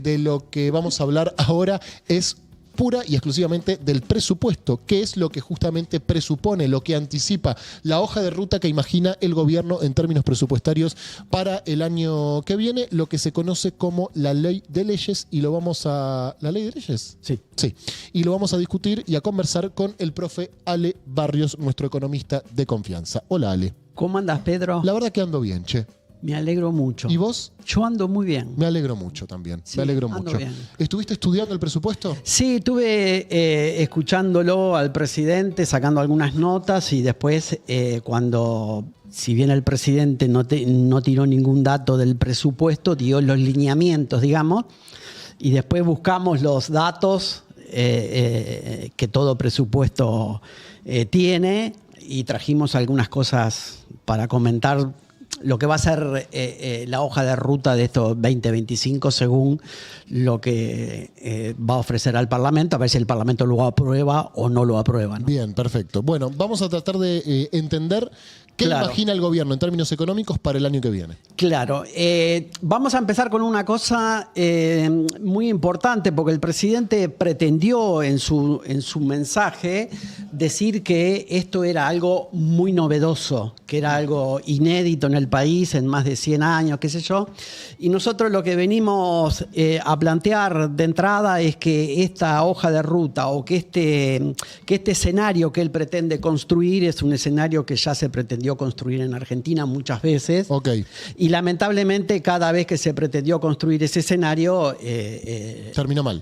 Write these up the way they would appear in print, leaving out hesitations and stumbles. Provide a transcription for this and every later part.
De lo que vamos a hablar ahora es pura y exclusivamente del presupuesto, que es lo que justamente presupone, lo que anticipa la hoja de ruta que imagina el gobierno en términos presupuestarios para el año que viene, lo que se conoce como la ley de leyes, y lo vamos a... ¿La ley de leyes? Sí. Sí. Y lo vamos a discutir y a conversar con el profe Ale Barrios, nuestro economista de confianza. Hola, Ale. ¿Cómo andas, Pedro? La verdad que ando bien, che. Me alegro mucho. ¿Y vos? Yo ando muy bien. Me alegro mucho también. Sí, me alegro ando mucho. bien. ¿Estuviste estudiando el presupuesto? Sí, estuve escuchándolo al presidente, sacando algunas notas y después cuando, si bien el presidente no tiró ningún dato del presupuesto, dio los lineamientos, digamos, y después buscamos los datos que todo presupuesto tiene y trajimos algunas cosas para comentar lo que va a ser la hoja de ruta de estos 2025 según lo que va a ofrecer al Parlamento, a ver si el Parlamento lo aprueba o no lo aprueba, ¿no? Bien, perfecto. Bueno, vamos a tratar de entender qué imagina el gobierno en términos económicos para el año que viene. Claro. Vamos a empezar con una cosa muy importante, porque el presidente pretendió en su mensaje decir que esto era algo muy novedoso, que era algo inédito en el país en más de 100 años, qué sé yo. Y nosotros lo que venimos a plantear de entrada es que esta hoja de ruta o que este escenario que él pretende construir es un escenario que ya se pretendió construir en Argentina muchas veces. Okay. Y lamentablemente cada vez que se pretendió construir ese escenario... terminó mal.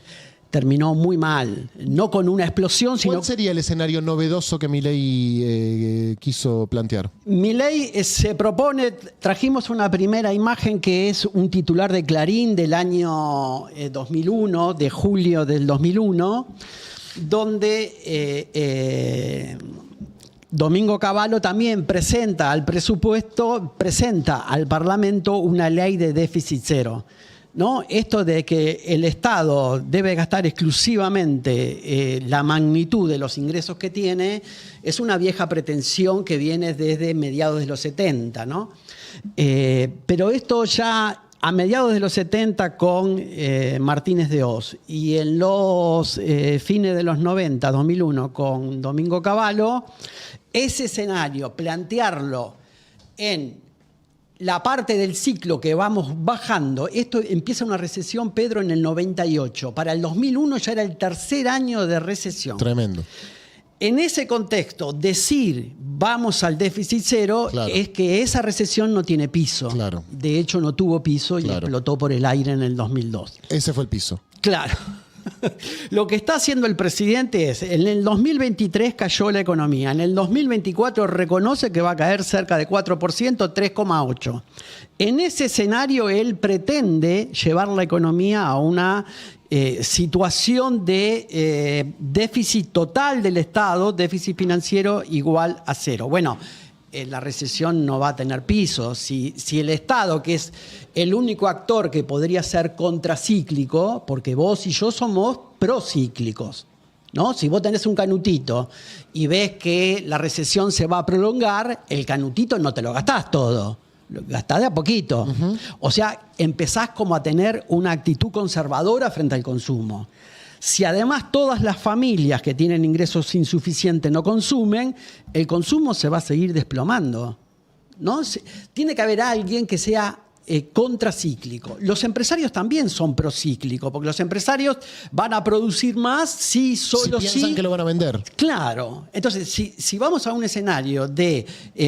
Terminó muy mal, no con una explosión, sino... ¿Cuál sería el escenario novedoso que Milei quiso plantear? Milei se propone, trajimos una primera imagen que es un titular de Clarín del año 2001, de julio del 2001, donde... Domingo Cavallo también presenta al Parlamento una ley de déficit cero, ¿no? Esto de que el Estado debe gastar exclusivamente la magnitud de los ingresos que tiene es una vieja pretensión que viene desde mediados de los 70, ¿no? Pero esto ya a mediados de los 70 con Martínez de Oz y en los fines de los 90, 2001, con Domingo Cavallo, ese escenario, plantearlo en la parte del ciclo que vamos bajando, esto empieza una recesión, Pedro, en el 98. Para el 2001 ya era el tercer año de recesión. Tremendo. En ese contexto, decir vamos al déficit cero, claro, es que esa recesión no tiene piso. Claro. De hecho, no tuvo piso y explotó por el aire en el 2002. Ese fue el piso. Claro. Lo que está haciendo el presidente es, en el 2023 cayó la economía, en el 2024 reconoce que va a caer cerca de 4%, 3,8%. En ese escenario él pretende llevar la economía a una situación de déficit total del Estado, déficit financiero igual a cero. Bueno, la recesión no va a tener piso. Si el Estado, que es el único actor que podría ser contracíclico, porque vos y yo somos procíclicos, ¿no? Si vos tenés un canutito y ves que la recesión se va a prolongar, el canutito no te lo gastás todo, lo gastás de a poquito. O sea, empezás como a tener una actitud conservadora frente al consumo. Si además todas las familias que tienen ingresos insuficientes no consumen, el consumo se va a seguir desplomando, ¿no? Tiene que haber alguien que sea contracíclico. Los empresarios también son procíclicos, porque los empresarios van a producir más si piensan que lo van a vender. Claro. Entonces, si vamos a un escenario de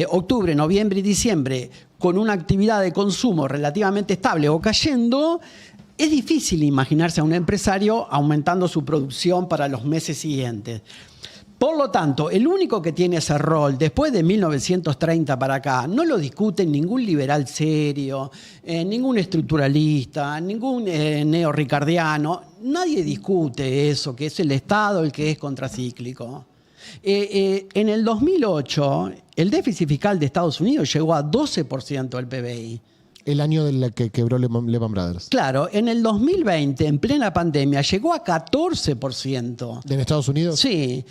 octubre, noviembre y diciembre con una actividad de consumo relativamente estable o cayendo, es difícil imaginarse a un empresario aumentando su producción para los meses siguientes. Por lo tanto, el único que tiene ese rol después de 1930 para acá, no lo discute ningún liberal serio, ningún estructuralista, ningún neorricardiano. Nadie discute eso, que es el Estado el que es contracíclico. En el 2008, el déficit fiscal de Estados Unidos llegó a 12% del PBI. El año de la que quebró Lehman Brothers. Claro, en el 2020, en plena pandemia, llegó a 14%. ¿En Estados Unidos? Sí.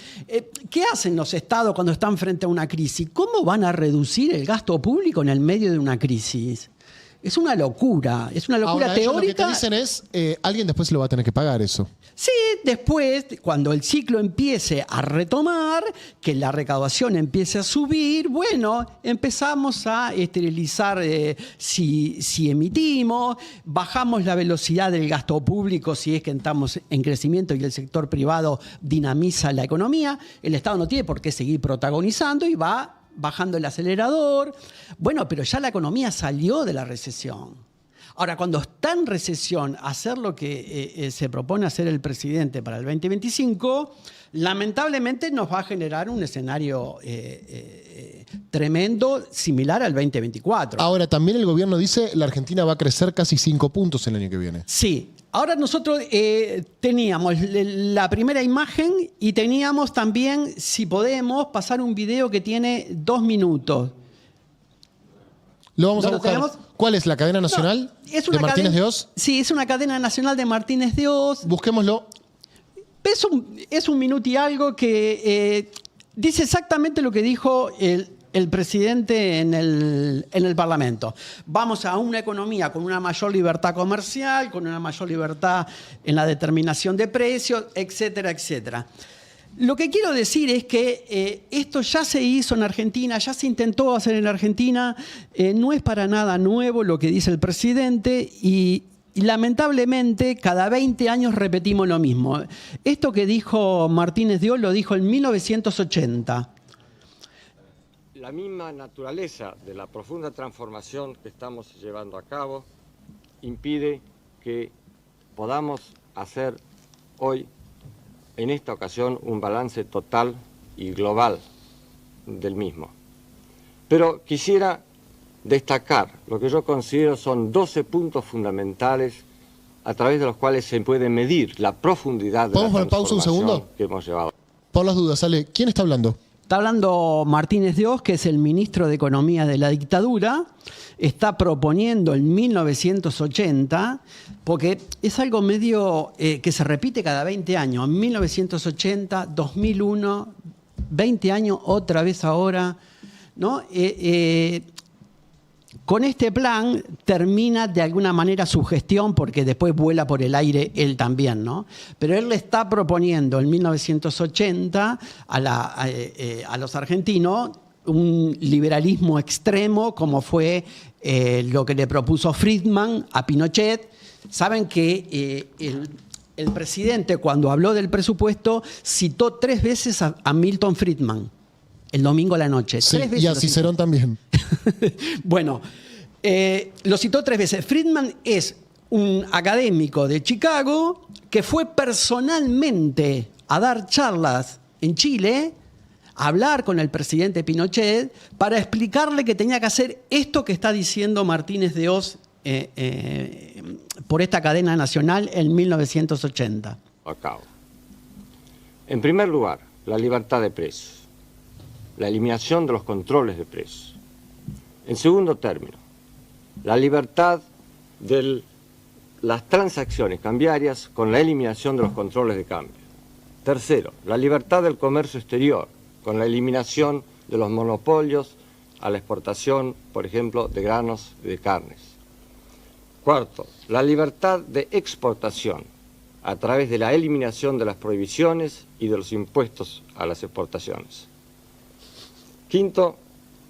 ¿Qué hacen los estados cuando están frente a una crisis? ¿Cómo van a reducir el gasto público en el medio de una crisis? Es una locura Ahora, ellos lo que te teórica. dicen es, alguien después lo va a tener que pagar eso. Sí, después, cuando el ciclo empiece a retomar, que la recaudación empiece a subir, bueno, empezamos a esterilizar si emitimos, bajamos la velocidad del gasto público si es que estamos en crecimiento y el sector privado dinamiza la economía. El Estado no tiene por qué seguir protagonizando y va bajando el acelerador. Bueno, pero ya la economía salió de la recesión. Ahora, cuando está en recesión, hacer lo que se propone hacer el presidente para el 2025, lamentablemente nos va a generar un escenario tremendo, similar al 2024. Ahora, también el gobierno dice la Argentina va a crecer casi 5 puntos el año que viene. Sí. Ahora nosotros teníamos la primera imagen y teníamos también, si podemos, pasar un video que tiene 2 minutos. Lo vamos a ¿No lo buscar. tenemos? ¿Cuál es la cadena nacional de Martínez de Oz? Sí, es una cadena nacional de Martínez de Oz. Busquémoslo. Es un minuto y algo que dice exactamente lo que dijo el presidente en el Parlamento. Vamos a una economía con una mayor libertad comercial, con una mayor libertad en la determinación de precios, etcétera, etcétera. Lo que quiero decir es que esto ya se hizo en Argentina, ya se intentó hacer en Argentina, no es para nada nuevo lo que dice el presidente y lamentablemente cada 20 años repetimos lo mismo. Esto que dijo Martínez de Oz lo dijo en 1980. La misma naturaleza de la profunda transformación que estamos llevando a cabo impide que podamos hacer hoy, en esta ocasión, un balance total y global del mismo. Pero quisiera destacar lo que yo considero son 12 puntos fundamentales a través de los cuales se puede medir la profundidad de la ¿Podemos poner pausa un transformación segundo? que hemos llevado. Por las dudas, Ale, ¿quién está hablando? Está hablando Martínez de Oz, que es el ministro de Economía de la dictadura. Está proponiendo en 1980, porque es algo medio que se repite cada 20 años. 1980, 2001, 20 años, otra vez ahora, ¿no? Con este plan termina de alguna manera su gestión, porque después vuela por el aire él también, ¿no? Pero él le está proponiendo en 1980 a los argentinos un liberalismo extremo, como fue lo que le propuso Friedman a Pinochet. Saben que el presidente, cuando habló del presupuesto, citó 3 veces a Milton Friedman. El domingo a la noche. Sí, 3 veces y a lo citó. Cicerón también. Bueno, lo citó 3 veces. Friedman es un académico de Chicago que fue personalmente a dar charlas en Chile, a hablar con el presidente Pinochet para explicarle que tenía que hacer esto que está diciendo Martínez de Oz por esta cadena nacional en 1980. A cabo. En primer lugar, la libertad de precios, la eliminación de los controles de precios. En segundo término, la libertad de las transacciones cambiarias con la eliminación de los controles de cambio. Tercero, la libertad del comercio exterior con la eliminación de los monopolios a la exportación, por ejemplo, de granos y de carnes. Cuarto, la libertad de exportación a través de la eliminación de las prohibiciones y de los impuestos a las exportaciones. Quinto,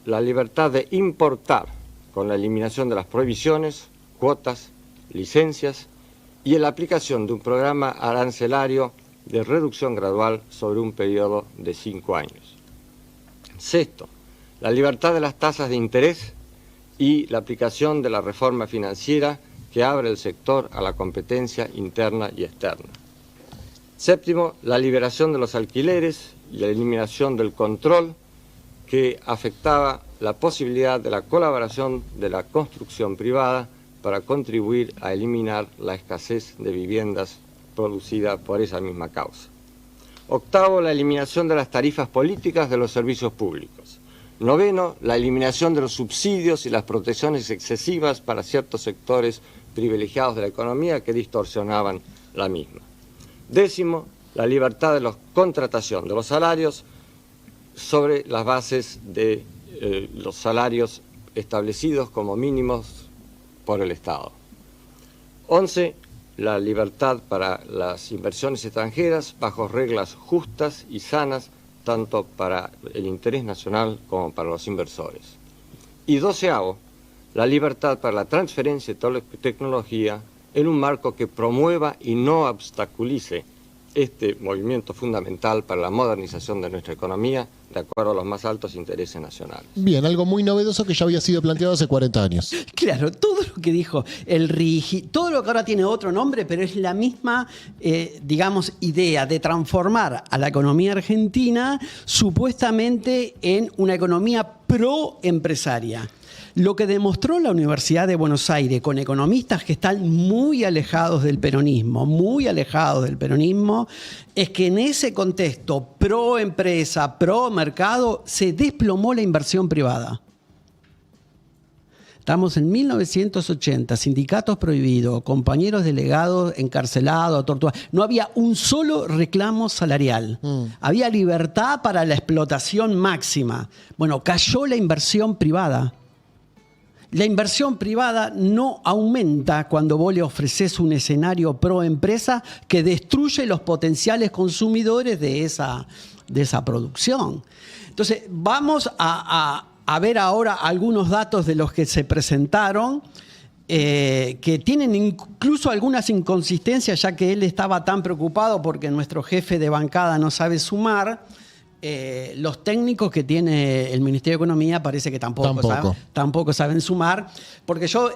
la libertad de importar con la eliminación de las prohibiciones, cuotas, licencias y en la aplicación de un programa arancelario de reducción gradual sobre un periodo de 5 años. Sexto, la libertad de las tasas de interés y la aplicación de la reforma financiera que abre el sector a la competencia interna y externa. Séptimo, la liberación de los alquileres y la eliminación del control que afectaba la posibilidad de la colaboración de la construcción privada para contribuir a eliminar la escasez de viviendas producida por esa misma causa. Octavo, la eliminación de las tarifas políticas de los servicios públicos. Noveno, la eliminación de los subsidios y las protecciones excesivas para ciertos sectores privilegiados de la economía que distorsionaban la misma. Décimo, la libertad de la contratación de los salarios sobre las bases de los salarios establecidos como mínimos por el Estado. 11. La libertad para las inversiones extranjeras bajo reglas justas y sanas, tanto para el interés nacional como para los inversores. Y 12. La libertad para la transferencia de tecnología en un marco que promueva y no obstaculice este movimiento fundamental para la modernización de nuestra economía de acuerdo a los más altos intereses nacionales. Bien, algo muy novedoso que ya había sido planteado hace 40 años. Claro, todo lo que dijo el RIGI, todo lo que ahora tiene otro nombre, pero es la misma, digamos, idea de transformar a la economía argentina supuestamente en una economía proempresaria. Lo que demostró la Universidad de Buenos Aires con economistas que están muy alejados del peronismo, es que en ese contexto pro empresa, pro mercado, se desplomó la inversión privada. Estamos en 1980, sindicatos prohibidos, compañeros delegados encarcelados, torturados. No había un solo reclamo salarial. Había libertad para la explotación máxima. Bueno, cayó la inversión privada. La inversión privada no aumenta cuando vos le ofreces un escenario pro empresa que destruye los potenciales consumidores de esa producción. Entonces, vamos a ver ahora algunos datos de los que se presentaron, que tienen incluso algunas inconsistencias, ya que él estaba tan preocupado porque nuestro jefe de bancada no sabe sumar. Los técnicos que tiene el Ministerio de Economía parece que tampoco saben sumar, porque yo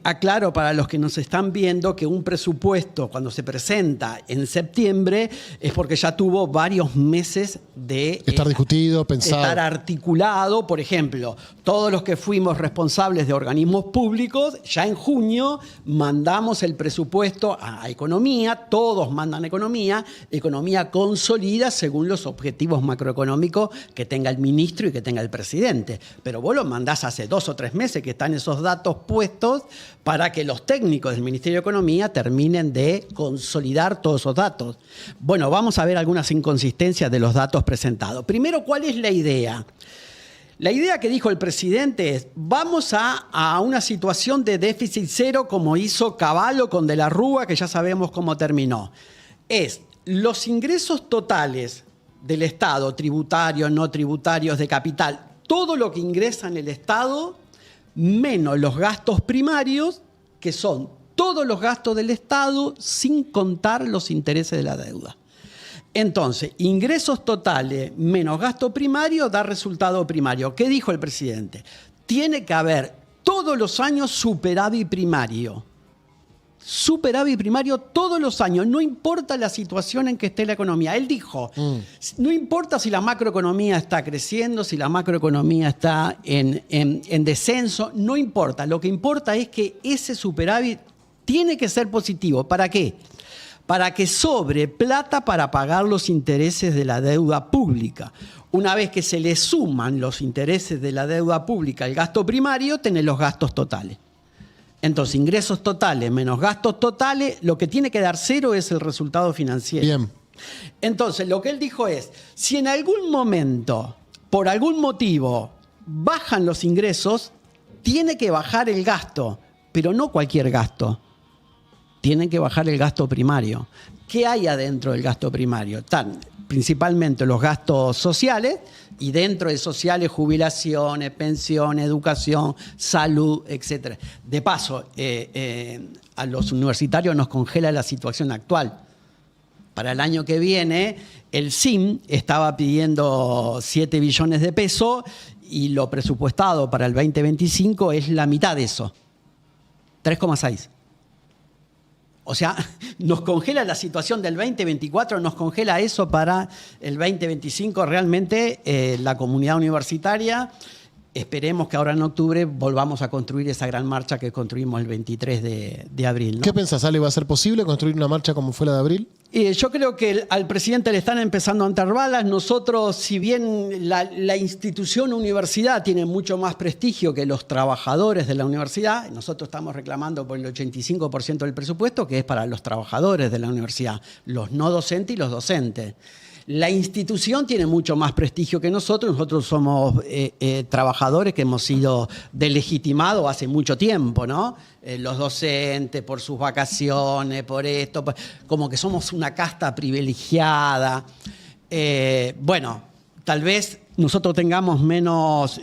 aclaro para los que nos están viendo que un presupuesto cuando se presenta en septiembre es porque ya tuvo varios meses de estar discutido, pensado, estar articulado. Por ejemplo, todos los que fuimos responsables de organismos públicos, ya en junio mandamos el presupuesto a Economía, todos mandan Economía consolida según los objetivos macroeconómicos que tenga el ministro y que tenga el presidente. Pero vos lo mandás hace 2 o 3 meses que están esos datos puestos para que los técnicos del Ministerio de Economía terminen de consolidar todos esos datos. Bueno, vamos a ver algunas inconsistencias de los datos presentados. Primero, ¿cuál es la idea? La idea que dijo el presidente es: vamos a una situación de déficit cero como hizo Cavallo con De la Rúa, que ya sabemos cómo terminó. Es los ingresos totales del Estado, tributarios, no tributarios, de capital, todo lo que ingresa en el Estado, menos los gastos primarios, que son todos los gastos del Estado sin contar los intereses de la deuda. Entonces, ingresos totales menos gasto primario da resultado primario. ¿Qué dijo el presidente? Tiene que haber todos los años superávit primario. Superávit primario todos los años, no importa la situación en que esté la economía. Él dijo, no importa si la macroeconomía está creciendo, si la macroeconomía está en descenso, no importa. Lo que importa es que ese superávit tiene que ser positivo. ¿Para qué? Para que sobre plata para pagar los intereses de la deuda pública. Una vez que se le suman los intereses de la deuda pública al gasto primario, tenés los gastos totales. Entonces, ingresos totales menos gastos totales, lo que tiene que dar cero es el resultado financiero. Bien. Entonces, lo que él dijo es, si en algún momento, por algún motivo, bajan los ingresos, tiene que bajar el gasto, pero no cualquier gasto. Tienen que bajar el gasto primario. ¿Qué hay adentro del gasto primario? Están principalmente los gastos sociales, y dentro de sociales, jubilaciones, pensiones, educación, salud, etc. De paso, a los universitarios nos congela la situación actual. Para el año que viene, el SIM estaba pidiendo 7 billones de pesos y lo presupuestado para el 2025 es la mitad de eso, 3,6. O sea, nos congela la situación del 2024, nos congela eso para el 2025. Realmente la comunidad universitaria, esperemos que ahora en octubre volvamos a construir esa gran marcha que construimos el 23 de abril, ¿no? ¿Qué pensás, Ale? ¿Va a ser posible construir una marcha como fue la de abril? Yo creo que al presidente le están empezando a entrar balas. Nosotros, si bien la institución universidad tiene mucho más prestigio que los trabajadores de la universidad, nosotros estamos reclamando por el 85% del presupuesto, que es para los trabajadores de la universidad, los no docentes y los docentes. La institución tiene mucho más prestigio que nosotros. Nosotros somos trabajadores que hemos sido delegitimados hace mucho tiempo, ¿no? Los docentes por sus vacaciones, por esto, como que somos una casta privilegiada. Bueno, tal vez nosotros tengamos menos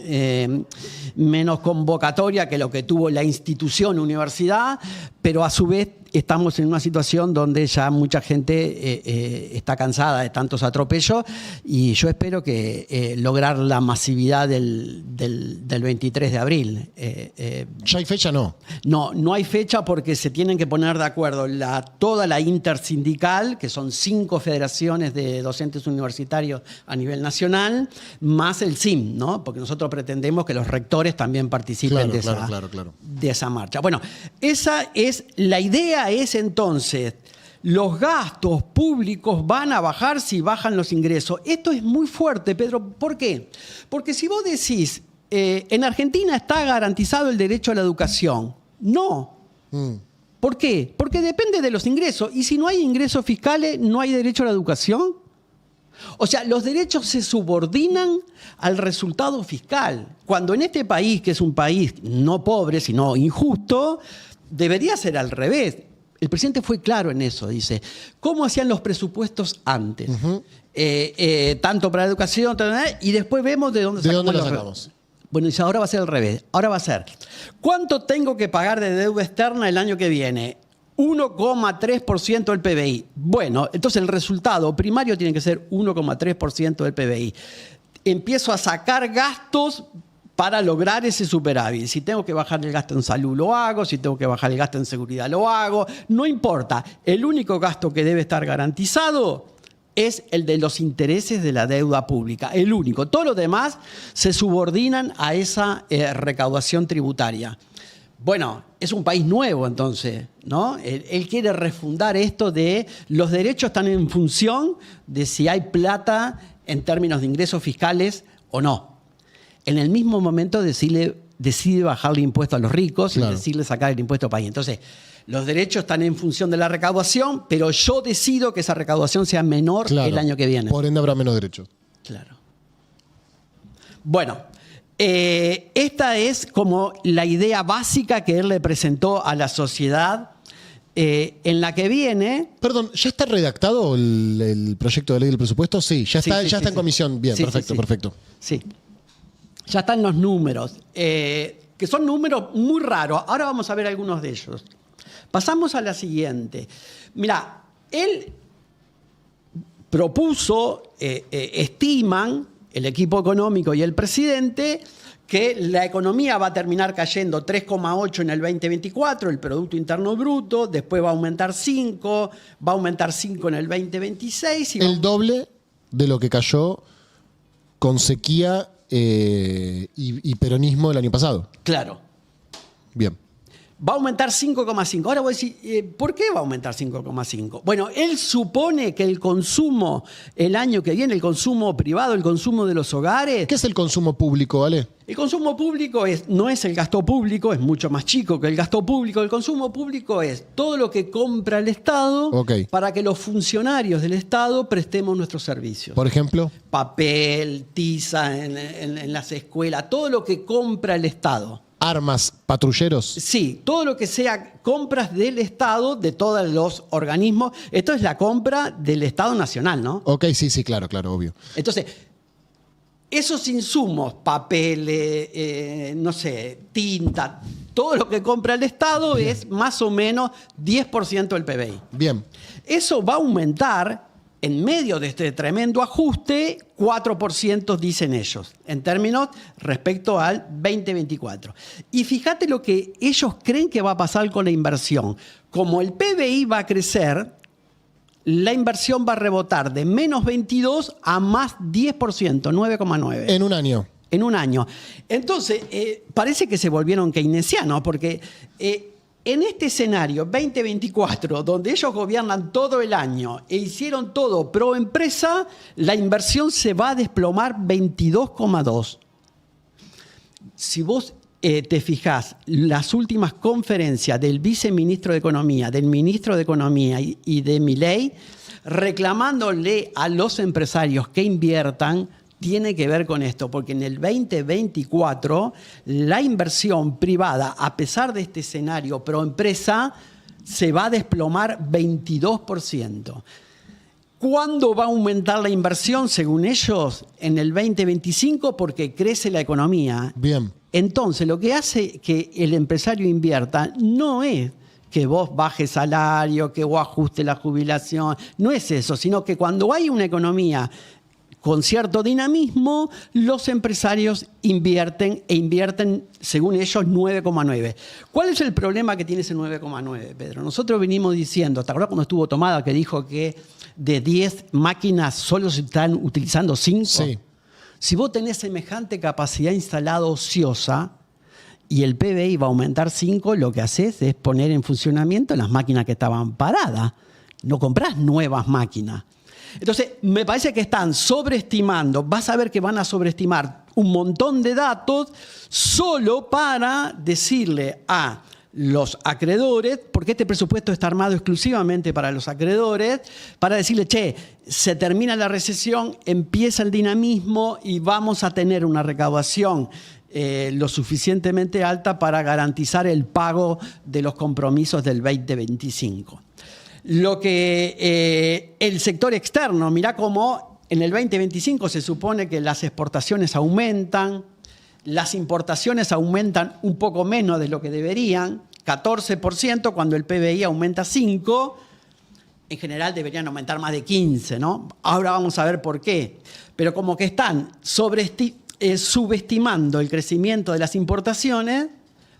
convocatoria que lo que tuvo la institución universidad, pero a su vez estamos en una situación donde ya mucha gente está cansada de tantos atropellos y yo espero que lograr la masividad del 23 de abril. ¿Ya hay fecha? No. No hay fecha porque se tienen que poner de acuerdo toda la intersindical, que son 5 federaciones de docentes universitarios a nivel nacional, más el CIM, ¿no? Porque nosotros pretendemos que los rectores también participen de esa marcha. Bueno, la idea es entonces, los gastos públicos van a bajar si bajan los ingresos. Esto es muy fuerte, Pedro. ¿Por qué? Porque si vos decís, en Argentina está garantizado el derecho a la educación. No. ¿Por qué? Porque depende de los ingresos. Y si no hay ingresos fiscales, ¿no hay derecho a la educación? O sea, los derechos se subordinan al resultado fiscal. Cuando en este país, que es un país no pobre, sino injusto, debería ser al revés. El presidente fue claro en eso, dice. ¿Cómo hacían los presupuestos antes? Tanto para la educación, y después vemos de dónde sacamos. Bueno, dice, ahora va a ser al revés. Ahora va a ser, ¿cuánto tengo que pagar de deuda externa el año que viene? 1,3% del PBI. Bueno, entonces el resultado primario tiene que ser 1,3% del PBI. Empiezo a sacar gastos para lograr ese superávit. Si tengo que bajar el gasto en salud, lo hago. Si tengo que bajar el gasto en seguridad, lo hago. No importa. El único gasto que debe estar garantizado es el de los intereses de la deuda pública. El único. Todos los demás se subordinan a esa recaudación tributaria. Bueno, es un país nuevo entonces, ¿no? Él quiere refundar esto de los derechos están en función de si hay plata en términos de ingresos fiscales o no. En el mismo momento decide bajarle impuesto a los ricos y decirle sacar el impuesto al país. Entonces, los derechos están en función de la recaudación, pero yo decido que esa recaudación sea menor el año que viene. Por ende habrá menos derechos. Claro. Bueno, esta es como la idea básica que él le presentó a la sociedad, en la que viene... Perdón, ¿ya está redactado el proyecto de ley del presupuesto? Sí, ya está en comisión. Bien, perfecto. Sí. Ya están los números, que son números muy raros. Ahora vamos a ver algunos de ellos. Pasamos a la siguiente. Mira, él propuso, estiman el equipo económico y el presidente, que la economía va a terminar cayendo 3,8 en el 2024, el Producto Interno Bruto, después va a aumentar 5, va a aumentar 5 en el 2026. El doble de lo que cayó con sequía y peronismo el año pasado. Claro. Bien. Va a aumentar 5,5. Ahora voy a decir, ¿por qué va a aumentar 5,5? Bueno, él supone que el consumo el año que viene, el consumo privado, el consumo de los hogares... ¿Qué es el consumo público, Ale? El consumo público no es el gasto público, es mucho más chico que el gasto público. El consumo público es todo lo que compra el Estado para que los funcionarios del Estado prestemos nuestros servicios. Por ejemplo, papel, tiza en las escuelas, todo lo que compra el Estado. Armas, patrulleros. Sí, todo lo que sea compras del Estado, de todos los organismos. Esto es la compra del Estado Nacional, ¿no? Ok, sí, claro, obvio. Entonces, esos insumos, papel, no sé, tinta, todo lo que compra el Estado es más o menos 10% del PBI. Bien. Eso va a aumentar, en medio de este tremendo ajuste, 4% dicen ellos, en términos respecto al 2024. Y fíjate lo que ellos creen que va a pasar con la inversión. Como el PBI va a crecer, la inversión va a rebotar de menos 22 a más 10%, 9,9. En un año. En un año. Entonces, parece que se volvieron keynesianos, porque en este escenario 2024, donde ellos gobiernan todo el año e hicieron todo pro empresa, la inversión se va a desplomar 22,2. Si vos te fijas, las últimas conferencias del viceministro de Economía, del ministro de Economía y de Milei, reclamándole a los empresarios que inviertan, tiene que ver con esto, porque en el 2024 la inversión privada, a pesar de este escenario pro empresa, se va a desplomar 22%. ¿Cuándo va a aumentar la inversión, según ellos? En el 2025, porque crece la economía. Bien. Entonces, lo que hace que el empresario invierta no es que vos bajes salario, que vos ajustes la jubilación, no es eso, sino que cuando hay una economía con cierto dinamismo, los empresarios invierten e invierten, según ellos, 9,9. ¿Cuál es el problema que tiene ese 9,9, Pedro? Nosotros venimos diciendo, ¿te acuerdas cuando estuvo Tomada que dijo que de 10 máquinas solo se están utilizando 5? Sí. Si vos tenés semejante capacidad instalada ociosa y el PBI va a aumentar 5, lo que haces es poner en funcionamiento las máquinas que estaban paradas. No comprás nuevas máquinas. Entonces, me parece que están sobreestimando, vas a ver que van a sobreestimar un montón de datos solo para decirle a los acreedores, porque este presupuesto está armado exclusivamente para los acreedores, para decirle, che, se termina la recesión, empieza el dinamismo y vamos a tener una recaudación lo suficientemente alta para garantizar el pago de los compromisos del 2025. Lo que el sector externo, mirá cómo en el 2025 se supone que las exportaciones aumentan, las importaciones aumentan un poco menos de lo que deberían, 14%, cuando el PBI aumenta 5%, en general deberían aumentar más de 15%, ¿no? Ahora vamos a ver por qué. Pero como que están subestimando el crecimiento de las importaciones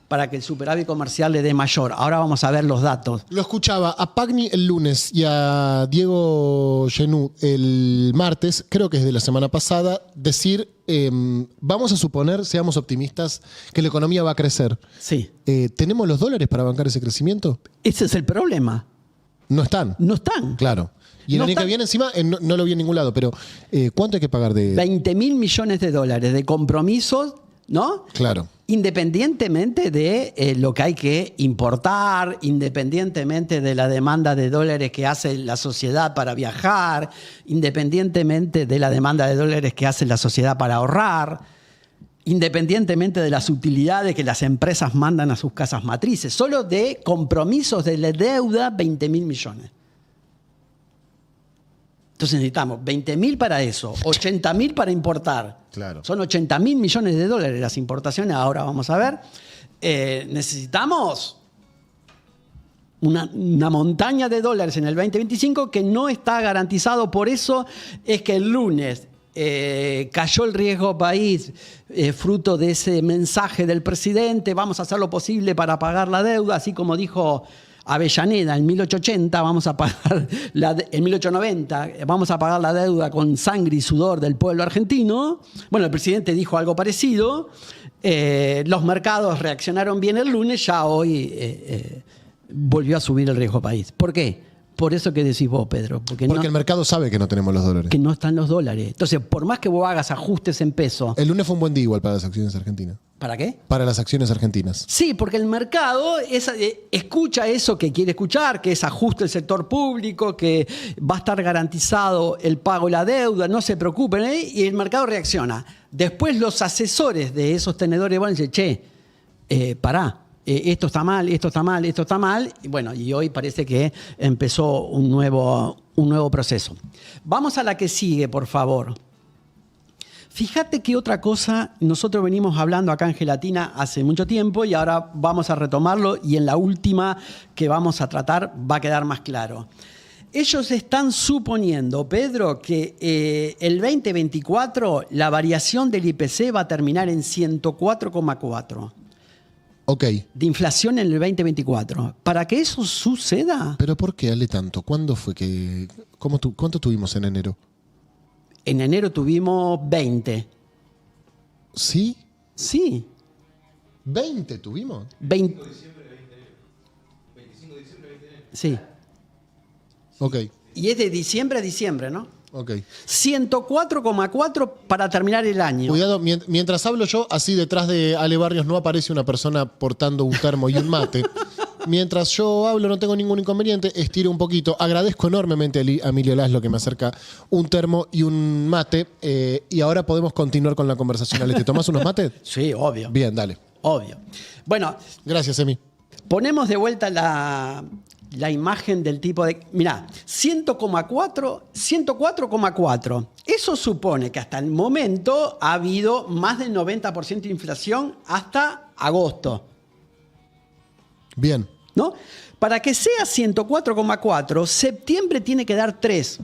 para que el superávit comercial le dé mayor. Ahora vamos a ver los datos. Lo escuchaba a Pagni el lunes y a Diego Genú el martes, creo que es de la semana pasada, decir, vamos a suponer, seamos optimistas, que la economía va a crecer. Sí. ¿Tenemos los dólares para bancar ese crecimiento? Ese es el problema. No están. No están. Claro. Y el No año que están. viene encima, no lo vi en ningún lado, pero ¿cuánto hay que pagar de...? 20.000 millones de dólares de compromisos, ¿no? Claro. Independientemente de lo que hay que importar, independientemente de la demanda de dólares que hace la sociedad para viajar, independientemente de la demanda de dólares que hace la sociedad para ahorrar, independientemente de las utilidades que las empresas mandan a sus casas matrices, solo de compromisos de la deuda, 20.000 millones. Entonces necesitamos 20.000 para eso, 80.000 para importar. Claro. Son 80.000 millones de dólares las importaciones, ahora vamos a ver. Necesitamos una montaña de dólares en el 2025 que no está garantizado. Por eso es que el lunes cayó el riesgo país, fruto de ese mensaje del presidente, vamos a hacer lo posible para pagar la deuda, así como dijo Avellaneda en 1880, vamos a pagar en 1890, vamos a pagar la deuda con sangre y sudor del pueblo argentino. Bueno, el presidente dijo algo parecido. Los mercados reaccionaron bien el lunes, ya hoy volvió a subir el riesgo país. ¿Por qué? Por eso que decís vos, Pedro. Porque el mercado sabe que no tenemos los dólares. Que no están los dólares. Entonces, por más que vos hagas ajustes en peso... El lunes fue un buen día igual para las acciones argentinas. ¿Para qué? Para las acciones argentinas. Sí, porque el mercado escucha eso que quiere escuchar, que es ajuste del sector público, que va a estar garantizado el pago de la deuda, no se preocupen, y el mercado reacciona. Después los asesores de esos tenedores van a decir, che, pará, esto está mal, esto está mal, esto está mal. Y bueno, y hoy parece que empezó un nuevo proceso. Vamos a la que sigue, por favor. Fíjate que otra cosa, nosotros venimos hablando acá en Gelatina hace mucho tiempo y ahora vamos a retomarlo y en la última que vamos a tratar va a quedar más claro. Ellos están suponiendo, Pedro, que el 2024 la variación del IPC va a terminar en 104,4. Ok. De inflación en el 2024. Para que eso suceda... ¿Pero por qué, Ale, tanto? ¿Cuándo fue que...? ¿Cuánto tuvimos en enero? En enero tuvimos 20. ¿Sí? Sí. ¿20 tuvimos? 20. 25 de diciembre, 20 de enero. Sí. Ok. Y es de diciembre a diciembre, ¿no? Ok. 104,4 para terminar el año. Cuidado, mientras hablo yo, así detrás de Ale Barrios no aparece una persona portando un termo y un mate. Mientras yo hablo, no tengo ningún inconveniente, estiro un poquito. Agradezco enormemente a Emilio Laszlo que me acerca un termo y un mate. Y ahora podemos continuar con la conversación. Ale, ¿te tomás unos mates? Sí, obvio. Bien, dale. Obvio. Bueno, Gracias, Emi. ponemos de vuelta la imagen del tipo de... Mirá, 104,4. Eso supone que hasta el momento ha habido más del 90% de inflación hasta agosto. Bien. ¿No? Para que sea 104,4, septiembre tiene que dar 3.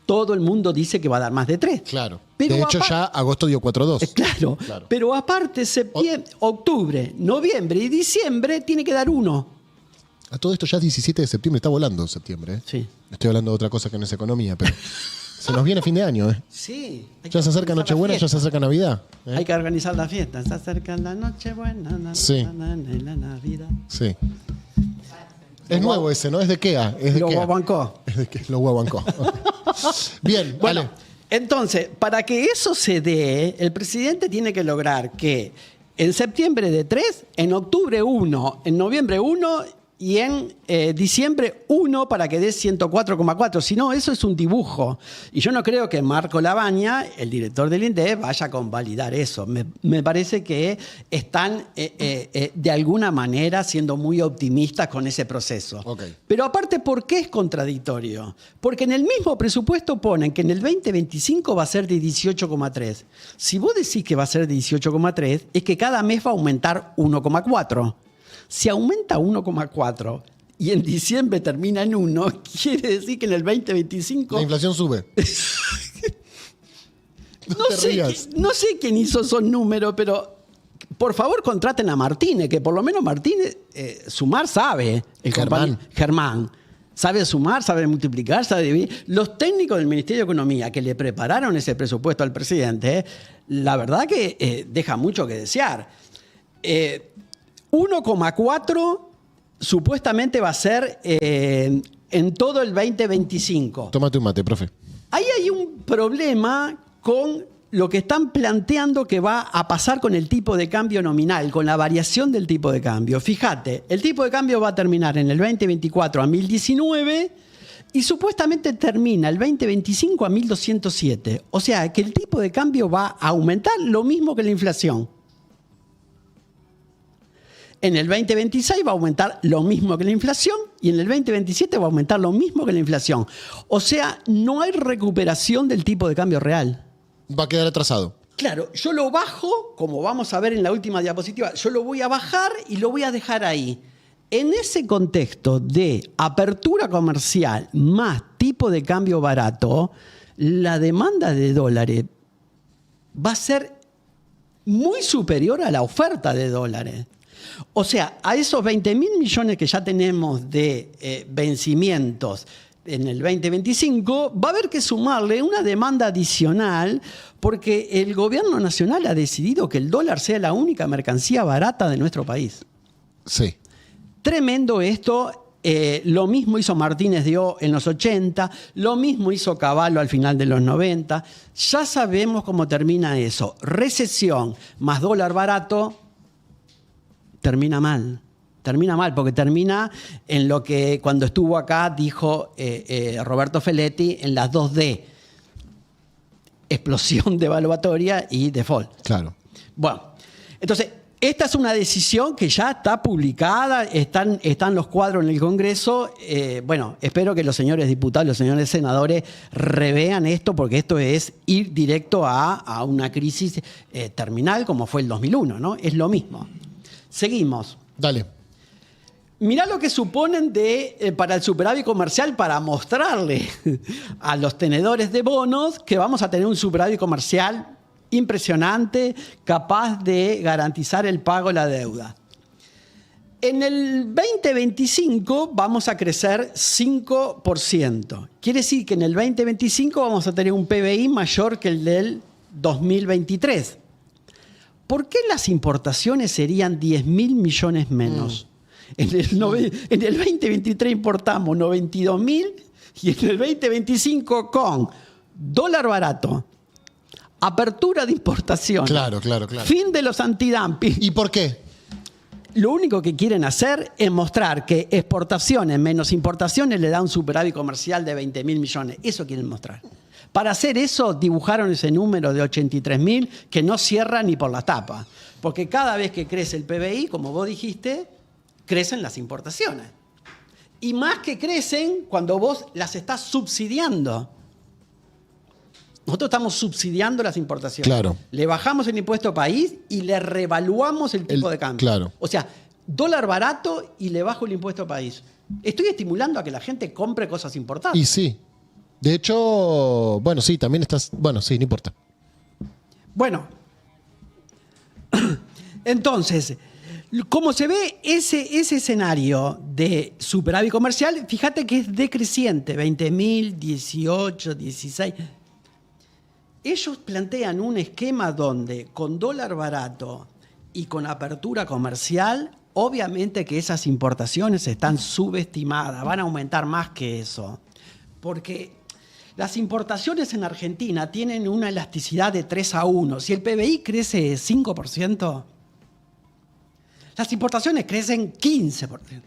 Todo el mundo dice que va a dar más de 3. Claro. Pero de hecho, ya agosto dio 4.2. Claro, Claro. pero aparte octubre, noviembre y diciembre tiene que dar 1. A todo esto ya es 17 de septiembre. Está volando septiembre. Sí. Estoy hablando de otra cosa que no es economía, pero se nos viene fin de año. Sí. hay Ya que se acerca organizar la Nochebuena, ya se fiesta. acerca Navidad. Hay que organizar la fiesta. Se acerca la Nochebuena, Sí. la Navidad. Sí. Es nuevo ese, ¿no? Es de Kea. Es de Lo Kea. guaguancó. Es de Kea. Lo guaguancó. Bien, Bueno, vale. entonces, para que eso se dé, el presidente tiene que lograr que en septiembre de 3, en octubre 1, en noviembre 1 y en diciembre 1 para que dé 104,4. Si no, eso es un dibujo. Y yo no creo que Marco Labaña, el director del INDEC, vaya a convalidar eso. Me parece que están de alguna manera siendo muy optimistas con ese proceso. Ok. Pero aparte, ¿por qué es contradictorio? Porque en el mismo presupuesto ponen que en el 2025 va a ser de 18,3. Si vos decís que va a ser de 18,3, es que cada mes va a aumentar 1,4. Si aumenta 1,4 y en diciembre termina en 1, quiere decir que en el 2025... La inflación sube. No te rías. No sé quién hizo esos números, pero por favor contraten a Martínez, que por lo menos Martínez sumar sabe. Germán. Sabe sumar, sabe multiplicar, sabe dividir. Los técnicos del Ministerio de Economía que le prepararon ese presupuesto al presidente, la verdad que deja mucho que desear. 1,4 supuestamente va a ser en todo el 2025. Tómate un mate, profe. Ahí hay un problema con lo que están planteando que va a pasar con el tipo de cambio nominal, con la variación del tipo de cambio. Fíjate, el tipo de cambio va a terminar en el 2024 a 1.019 y supuestamente termina el 2025 a 1.207. O sea, que el tipo de cambio va a aumentar lo mismo que la inflación. En el 2026 va a aumentar lo mismo que la inflación y en el 2027 va a aumentar lo mismo que la inflación. O sea, no hay recuperación del tipo de cambio real. Va a quedar atrasado. Claro, yo lo bajo, como vamos a ver en la última diapositiva, yo lo voy a bajar y lo voy a dejar ahí. En ese contexto de apertura comercial más tipo de cambio barato, la demanda de dólares va a ser muy superior a la oferta de dólares. O sea, a esos 20.000 millones que ya tenemos de vencimientos en el 2025, va a haber que sumarle una demanda adicional porque el gobierno nacional ha decidido que el dólar sea la única mercancía barata de nuestro país. Sí. Tremendo esto. Lo mismo hizo Martínez de O en los 80, lo mismo hizo Cavallo al final de los 90. Ya sabemos cómo termina eso. Recesión más dólar barato termina mal. Termina mal, porque termina en lo que cuando estuvo acá dijo Roberto Feletti en las 2D. Explosión devaluatoria y default. Claro. Bueno, entonces, esta es una decisión que ya está publicada, están los cuadros en el Congreso. Bueno, espero que los señores diputados, los señores senadores revean esto, porque esto es ir directo a una crisis terminal como fue el 2001, ¿no? Es lo mismo. Seguimos. Dale. Mirá lo que suponen para el superávit comercial para mostrarle a los tenedores de bonos que vamos a tener un superávit comercial impresionante, capaz de garantizar el pago de la deuda. En el 2025 vamos a crecer 5%. Quiere decir que en el 2025 vamos a tener un PBI mayor que el del 2023. ¿Por qué las importaciones serían 10.000 millones menos? En el 2023 importamos 92.000 y en el 2025 con dólar barato, apertura de importación, Claro. fin de los antidumping. ¿Y por qué? Lo único que quieren hacer es mostrar que exportaciones menos importaciones le da un superávit comercial de 20.000 millones. Eso quieren mostrar. Para hacer eso dibujaron ese número de 83.000 que no cierra ni por la tapa. Porque cada vez que crece el PBI, como vos dijiste, crecen las importaciones. Y más que crecen cuando vos las estás subsidiando. Nosotros estamos subsidiando las importaciones. Claro. Le bajamos el impuesto país y le revaluamos el tipo de cambio. Claro. O sea, dólar barato y le bajo el impuesto país. Estoy estimulando a que la gente compre cosas importadas. Y sí. De hecho, bueno, sí, también estás... Bueno, sí, no importa. Bueno, entonces, como se ve ese escenario de superávit comercial, fíjate que es decreciente, 20.000, 18, 16. Ellos plantean un esquema donde con dólar barato y con apertura comercial, obviamente que esas importaciones están subestimadas, van a aumentar más que eso. Porque las importaciones en Argentina tienen una elasticidad de 3-1. Si el PBI crece 5%, las importaciones crecen 15%.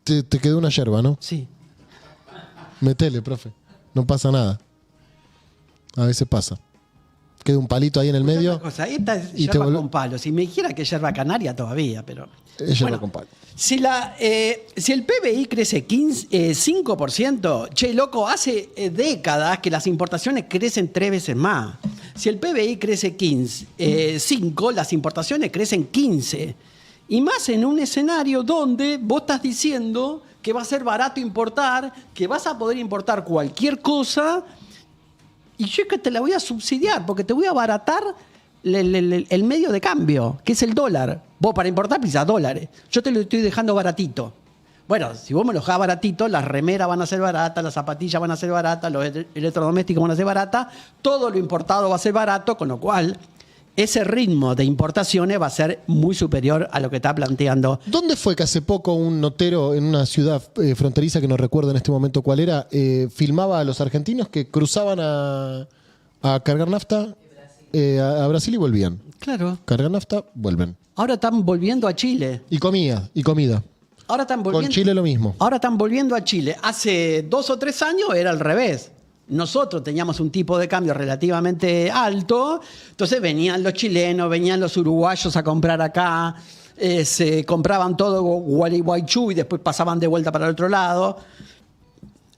Te quedó una yerba, ¿no? Sí. Metele, profe. No pasa nada. A veces pasa. Queda un palito ahí en el medio. Otra cosa, esta es y te yerba volv- con palo. Si me dijera que es yerba canaria todavía, pero... Es yerba con palo. Si el PBI crece 5%, che, loco, hace décadas que las importaciones crecen 3 veces más. Si el PBI crece 5, las importaciones crecen 15. Y más en un escenario donde vos estás diciendo que va a ser barato importar, que vas a poder importar cualquier cosa, y yo que te la voy a subsidiar, porque te voy a abaratar el medio de cambio, que es el dólar. Vos para importar precisas dólares. Yo te lo estoy dejando baratito. Bueno, si vos me lo dejás baratito, las remeras van a ser baratas, las zapatillas van a ser baratas, los electrodomésticos van a ser baratas, todo lo importado va a ser barato, con lo cual ese ritmo de importaciones va a ser muy superior a lo que está planteando. ¿Dónde fue que hace poco un notero en una ciudad fronteriza, que no recuerdo en este momento cuál era, filmaba a los argentinos que cruzaban a cargar nafta a Brasil y volvían? Claro. Cargar nafta, vuelven. Ahora están volviendo a Chile. Y comida. Ahora están volviendo, Con Chile lo mismo. Ahora están volviendo a Chile. Hace 2 o 3 años era al revés. Nosotros teníamos un tipo de cambio relativamente alto, entonces venían los chilenos, venían los uruguayos a comprar acá, se compraban todo Gualeguaychú y después pasaban de vuelta para el otro lado.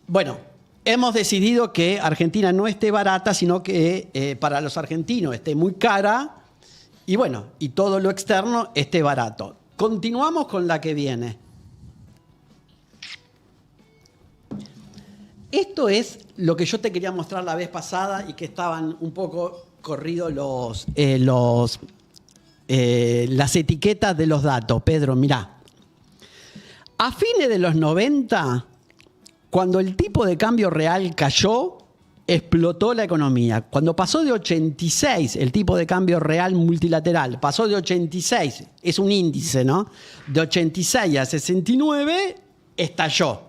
Bueno, hemos decidido que Argentina no esté barata, sino que para los argentinos esté muy cara y bueno, y todo lo externo esté barato. Continuamos con la que viene. Esto es lo que yo te quería mostrar la vez pasada y que estaban un poco corridos las etiquetas de los datos. Pedro, mirá. A fines de los 90, cuando el tipo de cambio real cayó, explotó la economía. Cuando pasó de 86, el tipo de cambio real multilateral, pasó de 86, es un índice, ¿no? De 86 a 69, estalló.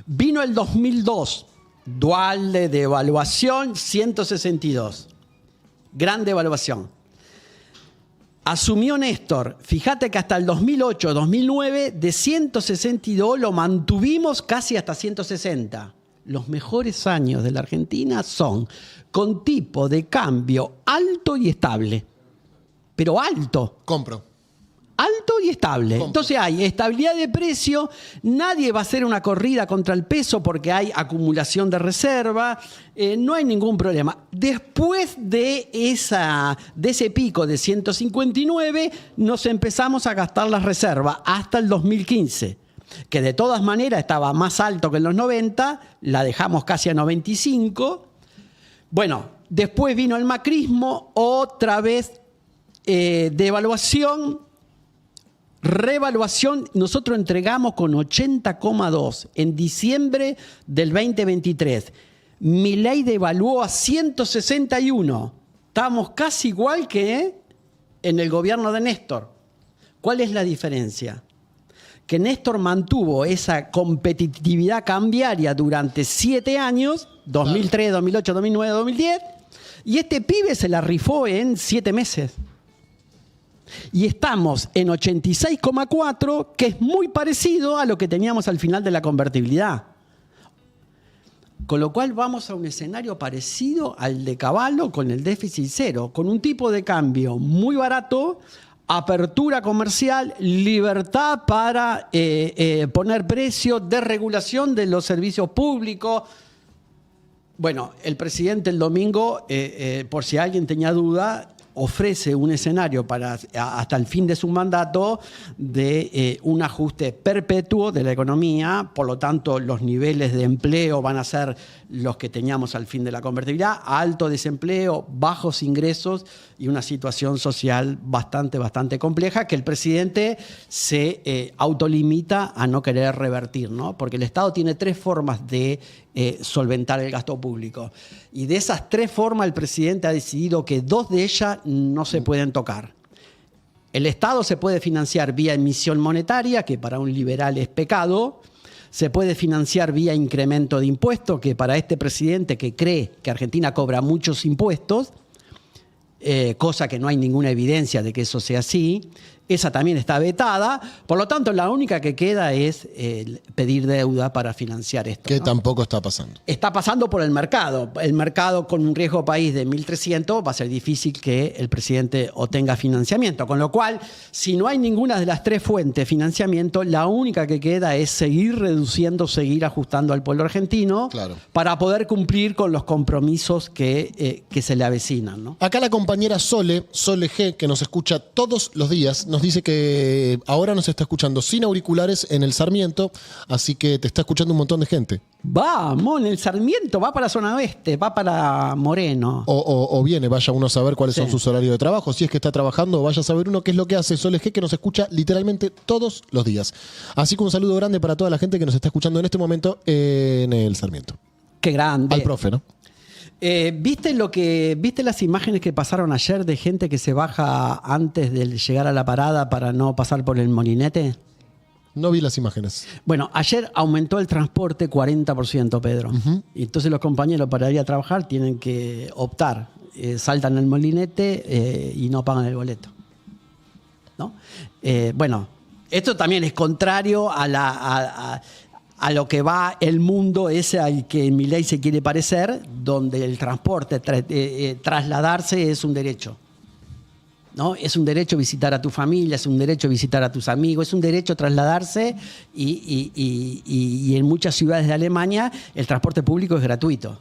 Vino el 2002, dual de devaluación, 162. Gran devaluación. Asumió Néstor. Fíjate que hasta el 2008, 2009, de 162 lo mantuvimos casi hasta 160. Los mejores años de la Argentina son con tipo de cambio alto y estable. Pero alto. Compro. Alto y estable. Compro. Entonces hay estabilidad de precio, nadie va a hacer una corrida contra el peso porque hay acumulación de reserva, no hay ningún problema. Después de ese pico de 159, nos empezamos a gastar las reservas hasta el 2015, que de todas maneras estaba más alto que en los 90, la dejamos casi a 95. Bueno, después vino el macrismo, otra vez devaluación, revaluación. Nosotros entregamos con 80,2 en diciembre del 2023. Milei devaluó a 161. Estamos casi igual que en el gobierno de Néstor. ¿Cuál es la diferencia? que Néstor mantuvo esa competitividad cambiaria durante 7 años, 2003, 2008, 2009, 2010, y este pibe se la rifó en 7 meses. Y estamos en 86,4, que es muy parecido a lo que teníamos al final de la convertibilidad. Con lo cual vamos a un escenario parecido al de Cavallo con el déficit cero, con un tipo de cambio muy barato, apertura comercial, libertad para poner precios, desregulación de los servicios públicos. Bueno, el presidente el domingo, por si alguien tenía duda, ofrece un escenario para hasta el fin de su mandato de un ajuste perpetuo de la economía, por lo tanto los niveles de empleo van a ser los que teníamos al fin de la convertibilidad, alto desempleo, bajos ingresos y una situación social bastante compleja que el presidente se autolimita a no querer revertir, ¿no? Porque el Estado tiene 3 formas de solventar el gasto público. Y de esas 3 formas el presidente ha decidido que 2 de ellas no se pueden tocar. El Estado se puede financiar vía emisión monetaria, que para un liberal es pecado. Se puede financiar vía incremento de impuestos, que para este presidente que cree que Argentina cobra muchos impuestos, cosa que no hay ninguna evidencia de que eso sea así. Esa también está vetada. Por lo tanto, la única que queda es pedir deuda para financiar esto. Que ¿no? tampoco está pasando. Está pasando por el mercado. El mercado con un riesgo país de 1.300 va a ser difícil que el presidente obtenga financiamiento. Con lo cual, si no hay ninguna de las 3 fuentes de financiamiento, la única que queda es seguir reduciendo, seguir ajustando al pueblo argentino, Claro, para poder cumplir con los compromisos que se le avecinan, ¿no? Acá la compañera Sole G, que nos escucha todos los días, nos dice que ahora nos está escuchando sin auriculares en el Sarmiento, así que te está escuchando un montón de gente. Vamos, en el Sarmiento, va para zona oeste, va para Moreno. O viene, vaya uno a saber cuáles son sus horarios de trabajo. Si es que está trabajando, vaya a saber uno qué es lo que hace Sole G, que nos escucha literalmente todos los días. Así que un saludo grande para toda la gente que nos está escuchando en este momento en el Sarmiento. Qué grande. Al profe, ¿no? ¿Viste las imágenes que pasaron ayer de gente que se baja antes de llegar a la parada para no pasar por el molinete? No vi las imágenes. Bueno, ayer aumentó el transporte 40%, Pedro. Y entonces los compañeros para ir a trabajar tienen que optar. Saltan el molinete y no pagan el boleto, ¿no? Bueno, esto también es contrario a lo que va el mundo ese al que Milei se quiere parecer, donde el transporte, trasladarse es un derecho, ¿no? Es un derecho visitar a tu familia, es un derecho visitar a tus amigos, es un derecho trasladarse y en muchas ciudades de Alemania el transporte público es gratuito.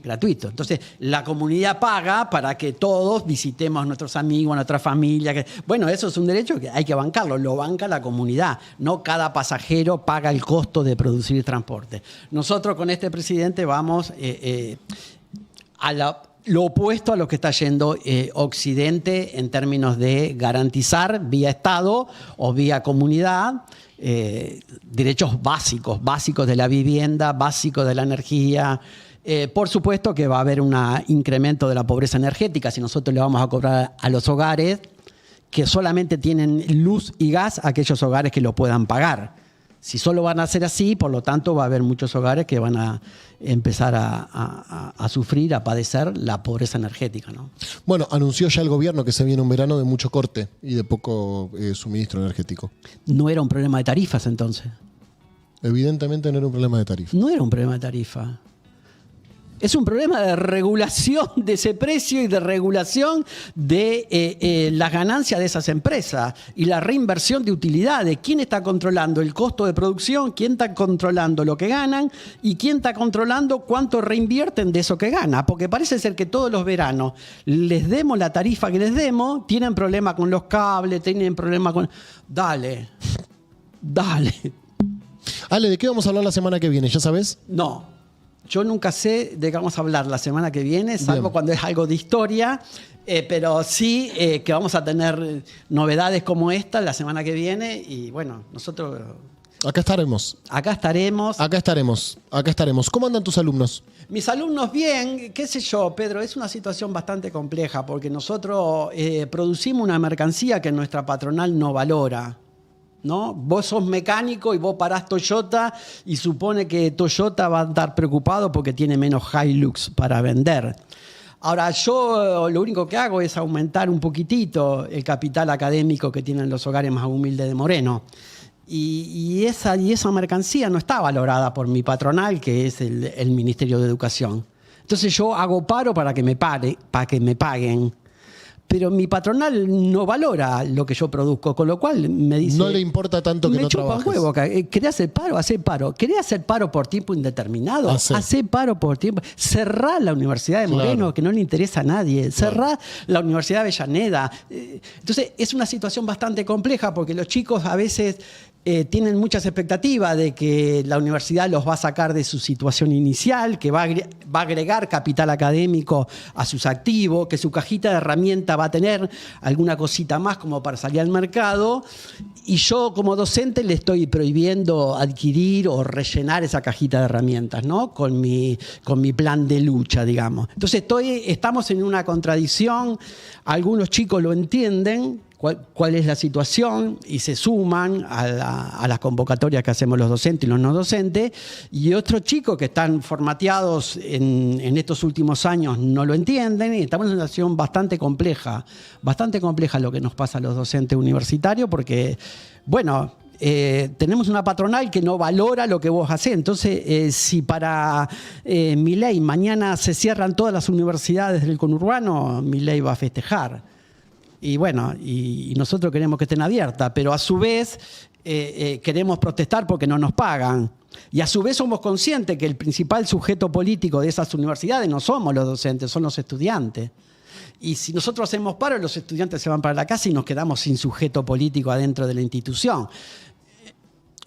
Gratuito. Entonces, la comunidad paga para que todos visitemos a nuestros amigos, a nuestra familia. Bueno, eso es un derecho que hay que bancarlo, lo banca la comunidad. No cada pasajero paga el costo de producir transporte. Nosotros con este presidente vamos lo opuesto a lo que está yendo Occidente en términos de garantizar vía Estado o vía comunidad derechos básicos de la vivienda, básicos de la energía. Por supuesto que va a haber un incremento de la pobreza energética si nosotros le vamos a cobrar a los hogares que solamente tienen luz y gas, a aquellos hogares que lo puedan pagar. Si solo van a ser así, por lo tanto va a haber muchos hogares que van a empezar a sufrir, a padecer la pobreza energética, ¿no? Bueno, anunció ya el gobierno que se viene un verano de mucho corte y de poco suministro energético. No era un problema de tarifas entonces. Evidentemente no era un problema de tarifa. No era un problema de tarifa. Es un problema de regulación de ese precio y de regulación de las ganancias de esas empresas y la reinversión de utilidades. ¿Quién está controlando el costo de producción? ¿Quién está controlando lo que ganan? ¿Y quién está controlando cuánto reinvierten de eso que gana? Porque parece ser que todos los veranos les demos la tarifa que les demos, tienen problemas con los cables, tienen problemas con... Dale. Ale, ¿de qué vamos a hablar la semana que viene? ¿Ya sabes? No. Yo nunca sé de qué vamos a hablar la semana que viene, salvo Bien. cuando es algo de historia, pero sí que vamos a tener novedades como esta la semana que viene y bueno, nosotros Acá estaremos. acá estaremos. Acá estaremos. ¿Cómo andan tus alumnos? Mis alumnos bien, qué sé yo, Pedro, es una situación bastante compleja porque nosotros producimos una mercancía que nuestra patronal no valora. ¿no? Vos sos mecánico y vos parás Toyota y supone que Toyota va a estar preocupado porque tiene menos Hilux para vender. Ahora, yo lo único que hago es aumentar un poquitito el capital académico que tienen los hogares más humildes de Moreno. Y esa mercancía no está valorada por mi patronal, que es el Ministerio de Educación. Entonces yo hago paro para que me paguen. Pero mi patronal no valora lo que yo produzco, con lo cual me dice... No le importa tanto que no trabajes. Me chupa un huevo. ¿Querés hacer paro? Hacé paro. ¿Querés hacer paro por tiempo indeterminado? Hacé paro por tiempo... Cerrá la Universidad de Moreno, claro, que no le interesa a nadie. Cerrá la Universidad de Avellaneda. Entonces, es una situación bastante compleja porque los chicos a veces... tienen muchas expectativas de que la universidad los va a sacar de su situación inicial, que va a agregar capital académico a sus activos, que su cajita de herramientas va a tener alguna cosita más como para salir al mercado. Y yo como docente le estoy prohibiendo adquirir o rellenar esa cajita de herramientas, ¿no? Con mi plan de lucha, digamos. Entonces estamos en una contradicción. Algunos chicos lo entienden, cuál es la situación, y se suman a las convocatorias que hacemos los docentes y los no docentes, y otros chicos que están formateados en estos últimos años no lo entienden, y estamos en una situación bastante compleja lo que nos pasa a los docentes universitarios, porque, bueno, tenemos una patronal que no valora lo que vos hacés. Entonces, si para Milei mañana se cierran todas las universidades del conurbano, Milei va a festejar. Y bueno, y nosotros queremos que estén abiertas, pero a su vez queremos protestar porque no nos pagan. Y a su vez somos conscientes que el principal sujeto político de esas universidades no somos los docentes, son los estudiantes. Y si nosotros hacemos paro, los estudiantes se van para la casa y nos quedamos sin sujeto político adentro de la institución.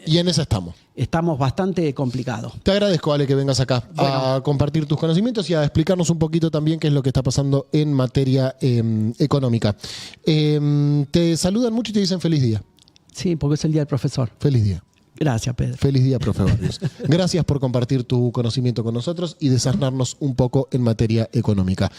Y en esa estamos. Estamos bastante complicados. Te agradezco, Ale, que vengas acá a compartir tus conocimientos y a explicarnos un poquito también qué es lo que está pasando en materia económica. Te saludan mucho y te dicen feliz día. Sí, porque es el día del profesor. Feliz día. Gracias, Pedro. Feliz día, profe Barrios. Gracias por compartir tu conocimiento con nosotros y desarnarnos un poco en materia económica.